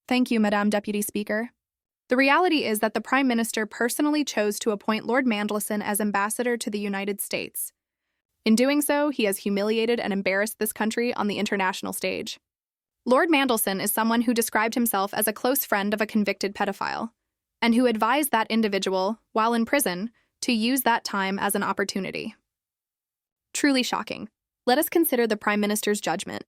Thank you, Madam Deputy Speaker. The reality is that the Prime Minister personally chose to appoint Lord Mandelson as ambassador to the United States. In doing so, he has humiliated and embarrassed this country on the international stage. Lord Mandelson is someone who described himself as a close friend of a convicted pedophile, and who advised that individual, while in prison, to use that time as an opportunity. Truly shocking. Let us consider the Prime Minister's judgment.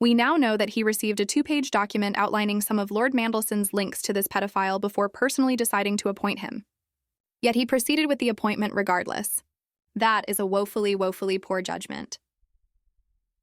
We now know that he received a 2-page document outlining some of Lord Mandelson's links to this pedophile before personally deciding to appoint him. Yet he proceeded with the appointment regardless. That is a woefully poor judgment.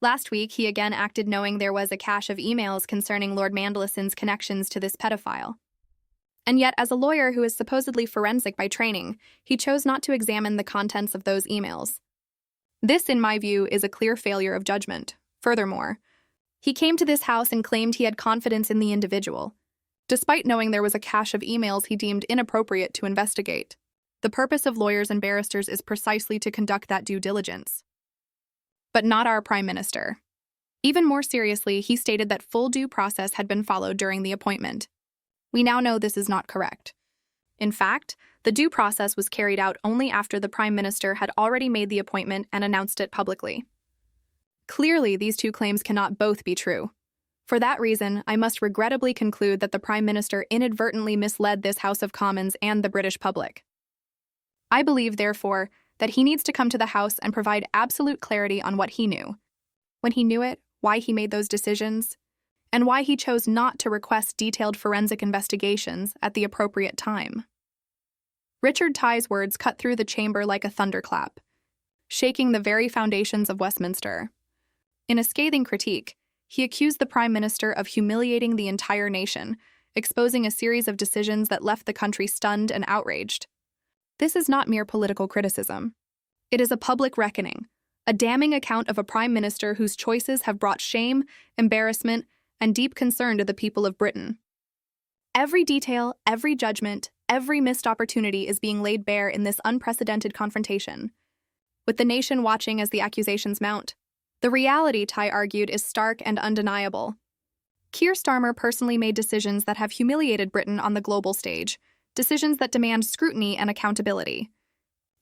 Last week, he again acted knowing there was a cache of emails concerning Lord Mandelson's connections to this pedophile. And yet, as a lawyer who is supposedly forensic by training, he chose not to examine the contents of those emails. This, in my view, is a clear failure of judgment. Furthermore, he came to this house and claimed he had confidence in the individual, despite knowing there was a cache of emails he deemed inappropriate to investigate. The purpose of lawyers and barristers is precisely to conduct that due diligence. But not our Prime Minister. Even more seriously, he stated that full due process had been followed during the appointment. We now know this is not correct. In fact, the due process was carried out only after the Prime Minister had already made the appointment and announced it publicly. Clearly, these two claims cannot both be true. For that reason, I must regrettably conclude that the Prime Minister inadvertently misled this House of Commons and the British public. I believe, therefore, that he needs to come to the House and provide absolute clarity on what he knew, when he knew it, why he made those decisions, and why he chose not to request detailed forensic investigations at the appropriate time. Richard Tice's words cut through the chamber like a thunderclap, shaking the very foundations of Westminster. In a scathing critique, he accused the Prime Minister of humiliating the entire nation, exposing a series of decisions that left the country stunned and outraged. This is not mere political criticism. It is a public reckoning, a damning account of a Prime Minister whose choices have brought shame, embarrassment, and deep concern to the people of Britain. Every detail, every judgment, every missed opportunity is being laid bare in this unprecedented confrontation, with the nation watching as the accusations mount. The reality, Tice argued, is stark and undeniable. Keir Starmer personally made decisions that have humiliated Britain on the global stage, decisions that demand scrutiny and accountability.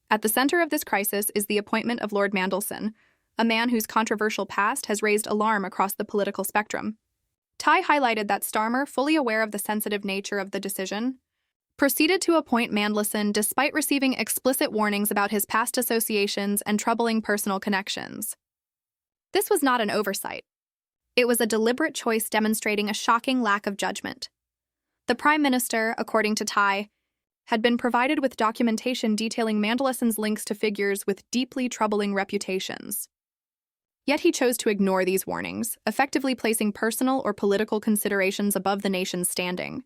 At the center of this crisis is the appointment of Lord Mandelson, a man whose controversial past has raised alarm across the political spectrum. Tice highlighted that Starmer, fully aware of the sensitive nature of the decision, proceeded to appoint Mandelson despite receiving explicit warnings about his past associations and troubling personal connections. This was not an oversight. It was a deliberate choice demonstrating a shocking lack of judgment. The Prime Minister, according to Tice, had been provided with documentation detailing Mandelson's links to figures with deeply troubling reputations. Yet he chose to ignore these warnings, effectively placing personal or political considerations above the nation's standing.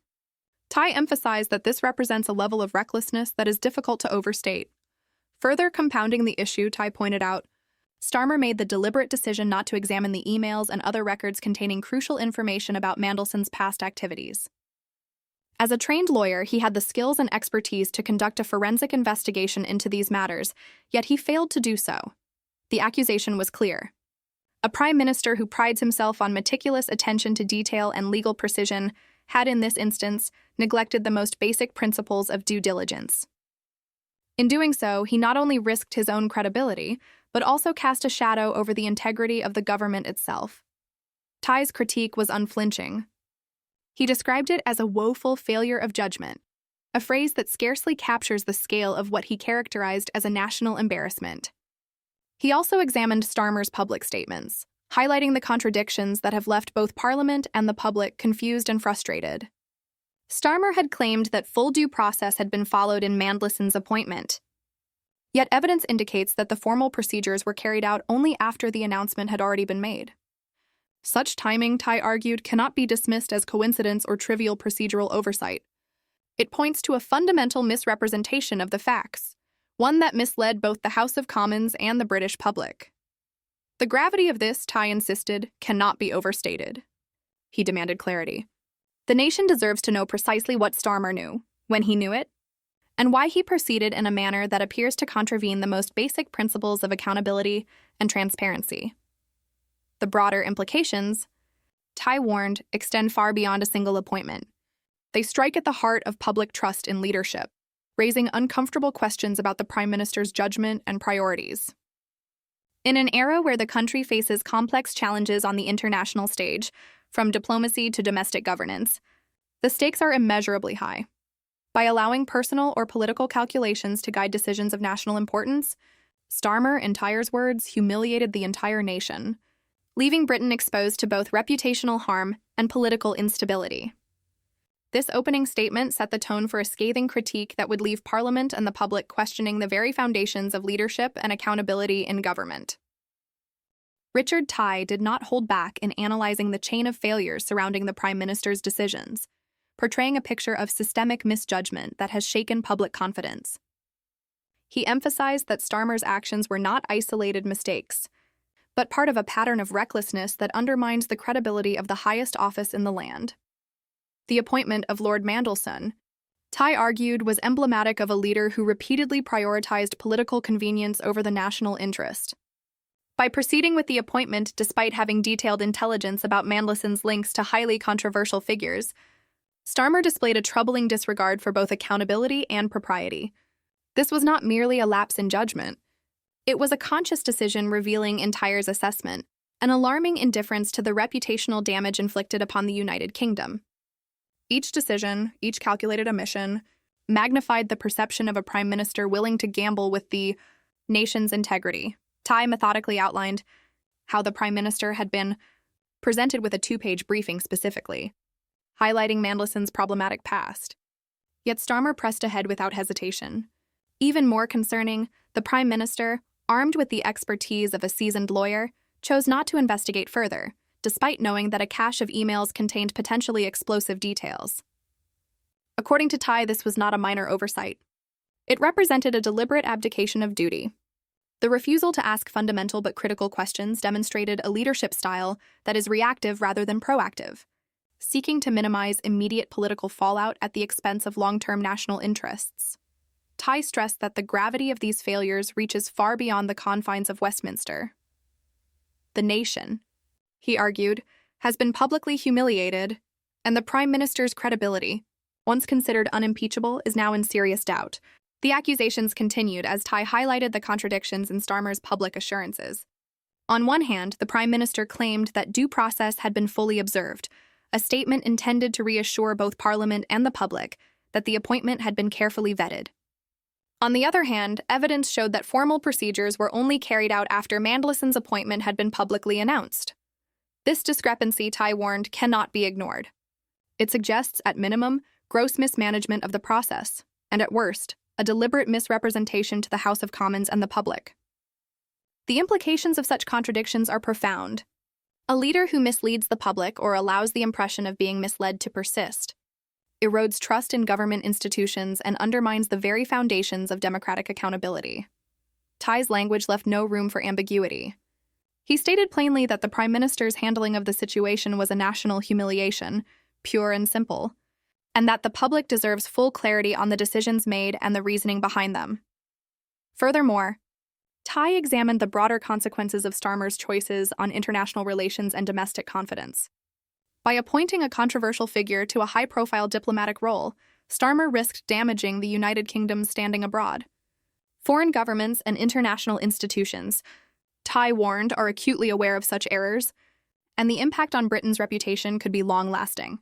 Tice emphasized that this represents a level of recklessness that is difficult to overstate. Further compounding the issue, Tice pointed out, Starmer made the deliberate decision not to examine the emails and other records containing crucial information about Mandelson's past activities. As a trained lawyer, he had the skills and expertise to conduct a forensic investigation into these matters, yet he failed to do so. The accusation was clear. A Prime Minister who prides himself on meticulous attention to detail and legal precision had, in this instance, neglected the most basic principles of due diligence. In doing so, he not only risked his own credibility, but also cast a shadow over the integrity of the government itself. Tice's critique was unflinching. He described it as a woeful failure of judgment, a phrase that scarcely captures the scale of what he characterized as a national embarrassment. He also examined Starmer's public statements, highlighting the contradictions that have left both Parliament and the public confused and frustrated. Starmer had claimed that full due process had been followed in Mandelson's appointment. Yet evidence indicates that the formal procedures were carried out only after the announcement had already been made. Such timing, Tice argued, cannot be dismissed as coincidence or trivial procedural oversight. It points to a fundamental misrepresentation of the facts, one that misled both the House of Commons and the British public. The gravity of this, Tice insisted, cannot be overstated. He demanded clarity. The nation deserves to know precisely what Starmer knew, when he knew it, and why he proceeded in a manner that appears to contravene the most basic principles of accountability and transparency. The broader implications, Tice warned, extend far beyond a single appointment. They strike at the heart of public trust in leadership, raising uncomfortable questions about the Prime Minister's judgment and priorities. In an era where the country faces complex challenges on the international stage, from diplomacy to domestic governance, the stakes are immeasurably high. By allowing personal or political calculations to guide decisions of national importance, Starmer, in Tice's words, humiliated the entire nation, leaving Britain exposed to both reputational harm and political instability. This opening statement set the tone for a scathing critique that would leave Parliament and the public questioning the very foundations of leadership and accountability in government. Richard Tice did not hold back in analyzing the chain of failures surrounding the Prime Minister's decisions, portraying a picture of systemic misjudgment that has shaken public confidence. He emphasized that Starmer's actions were not isolated mistakes, but part of a pattern of recklessness that undermines the credibility of the highest office in the land. The appointment of Lord Mandelson, Tice argued, was emblematic of a leader who repeatedly prioritized political convenience over the national interest. By proceeding with the appointment despite having detailed intelligence about Mandelson's links to highly controversial figures, Starmer displayed a troubling disregard for both accountability and propriety. This was not merely a lapse in judgment. It was a conscious decision revealing in Tice's assessment an alarming indifference to the reputational damage inflicted upon the United Kingdom. Each decision, each calculated omission, magnified the perception of a prime minister willing to gamble with the nation's integrity. Tice methodically outlined how the prime minister had been presented with a 2-page briefing specifically, highlighting Mandelson's problematic past. Yet Starmer pressed ahead without hesitation. Even more concerning, the prime minister, armed with the expertise of a seasoned lawyer, chose not to investigate further, despite knowing that a cache of emails contained potentially explosive details. According to Tice, this was not a minor oversight. It represented a deliberate abdication of duty. The refusal to ask fundamental but critical questions demonstrated a leadership style that is reactive rather than proactive, seeking to minimize immediate political fallout at the expense of long-term national interests. Tice stressed that the gravity of these failures reaches far beyond the confines of Westminster. The nation, he argued, has been publicly humiliated, and the Prime Minister's credibility, once considered unimpeachable, is now in serious doubt. The accusations continued as Tice highlighted the contradictions in Starmer's public assurances. On one hand, the Prime Minister claimed that due process had been fully observed, a statement intended to reassure both Parliament and the public that the appointment had been carefully vetted. On the other hand, evidence showed that formal procedures were only carried out after Mandelson's appointment had been publicly announced. This discrepancy, Tice warned, cannot be ignored. It suggests, at minimum, gross mismanagement of the process, and at worst, a deliberate misrepresentation to the House of Commons and the public. The implications of such contradictions are profound. A leader who misleads the public or allows the impression of being misled to persist erodes trust in government institutions and undermines the very foundations of democratic accountability. Tice's language left no room for ambiguity. He stated plainly that the Prime Minister's handling of the situation was a national humiliation, pure and simple, and that the public deserves full clarity on the decisions made and the reasoning behind them. Furthermore, Tice examined the broader consequences of Starmer's choices on international relations and domestic confidence. By appointing a controversial figure to a high-profile diplomatic role, Starmer risked damaging the United Kingdom's standing abroad. Foreign governments and international institutions, Tice warned, are acutely aware of such errors, and the impact on Britain's reputation could be long-lasting.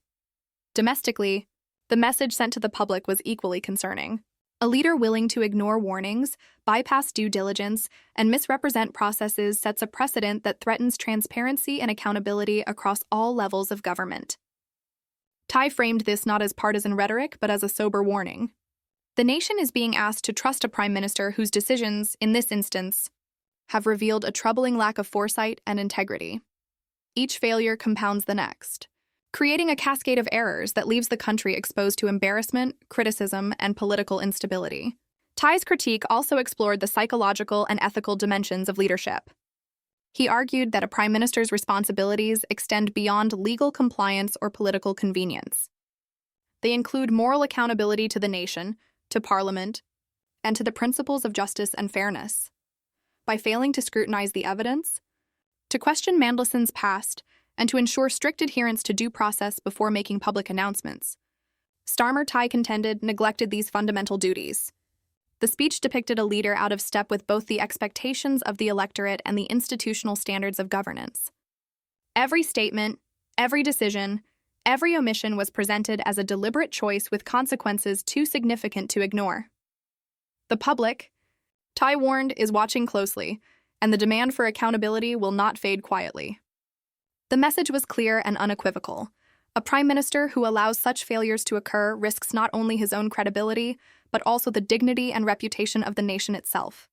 Domestically, the message sent to the public was equally concerning. A leader willing to ignore warnings, bypass due diligence, and misrepresent processes sets a precedent that threatens transparency and accountability across all levels of government. Tice framed this not as partisan rhetoric, but as a sober warning. The nation is being asked to trust a prime minister whose decisions, in this instance, have revealed a troubling lack of foresight and integrity. Each failure compounds the next, creating a cascade of errors that leaves the country exposed to embarrassment, criticism, and political instability. Tice's critique also explored the psychological and ethical dimensions of leadership. He argued that a prime minister's responsibilities extend beyond legal compliance or political convenience. They include moral accountability to the nation, to Parliament, and to the principles of justice and fairness. By failing to scrutinize the evidence, to question Mandelson's past, and to ensure strict adherence to due process before making public announcements. Starmer, Tice contended, neglected these fundamental duties. The speech depicted a leader out of step with both the expectations of the electorate and the institutional standards of governance. Every statement, every decision, every omission was presented as a deliberate choice with consequences too significant to ignore. The public, Tice warned, is watching closely, and the demand for accountability will not fade quietly. The message was clear and unequivocal. A prime minister who allows such failures to occur risks not only his own credibility, but also the dignity and reputation of the nation itself.